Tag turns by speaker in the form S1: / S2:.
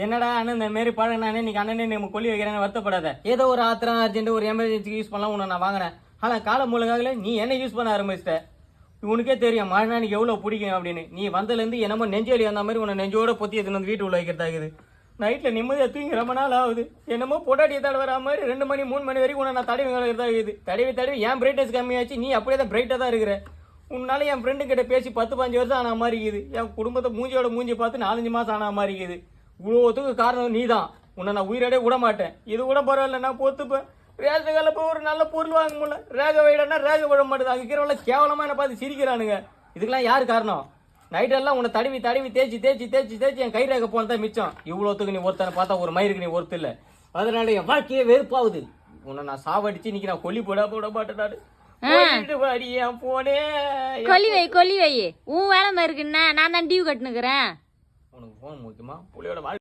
S1: என்னடா அண்ணன் இந்த மாரி பழகினானே இன்னைக்கு அண்ணனே நம்ம கொல்லி வைக்கிறேன்னு வருத்தப்படாத. ஏதோ ஒரு ஆத்திரம் அர்ஜென்ட் ஒரு எமர்ஜென்சிக்கு யூஸ் பண்ணலாம் உன்னை நான் வாங்கினேன். ஆனால் காலம் மூலகாகல நீ என்ன யூஸ் பண்ண ஆரம்பிச்சிட்ட. உனக்கே தெரியும் மழை எனக்கு எவ்வளோ பிடிக்கும் அப்படின்னு. நீ வந்ததுலேருந்து என்னமோ நெஞ்சு வலி வந்த மாதிரி உன்னை நெஞ்சோட பொத்தி எடுத்துன்னு வந்து வீட்டு உள்ள வைக்கிறதாகுது. நைட்டில் நிம்மதியாக தூங்கி ரொம்ப நாள் ஆகுது. என்னமோ பொட்டாட்டியை தடவை வர மாதிரி 2 மணி 3 மணி வரைக்கும் உன்னை நான் தடவி கிடக்கிறதாகுது. தடவி என் பிரைட்னஸ் கம்மியாச்சு, நீ அப்படியே தான் பிரைட்டாக தான் இருக்கிற. உன்னால என் ஃப்ரெண்டு கிட்ட பேசி 10-15 வருஷம் ஆன மாதிரி இருக்குது. என் குடும்பத்தை மூஞ்சி பார்த்து 4-5 மாதம் ஆன மாதிரி இருக்குது. இவ்வளோத்துக்கு காரணம் நீ தான். உன்னை நான் உயிரோடே விட மாட்டேன். இது கூட பரவாயில்ல, நான் பொத்துப்பேன். ரேஷன் கால போய் ஒரு நல்ல பொருள் வாங்க முடியல. ரேக வைடனா ரேக விட மாட்டேது. அங்கே இருக்கிறவங்கள கேவலமாக என்ன பார்த்து சிரிக்கிறானுங்க. இதுக்கெல்லாம் யார் காரணம்? நைட்டெல்லாம் உன்னை தடவி தேய்ச்சி என் கை ரேக போனதான் மிச்சம். இவ்வளோத்துக்கு நீ ஒருத்தனை பார்த்தா ஒரு மயிருக்கு நீ ஒருத்தர் இல்லை. அதனால என் வாழ்க்கையே வெறுப்பாகுது. உன்னை நான் சாவடிச்சு இன்னைக்கு நான் கொல்லி போட மாட்டேன்.
S2: கொல்லி வை உன் வேலை இருக்குன்னா நான் தான் டியூ கட்டுனுக்குறேன்.
S1: உனக்கு போன் முக்கியமா புள்ளியோட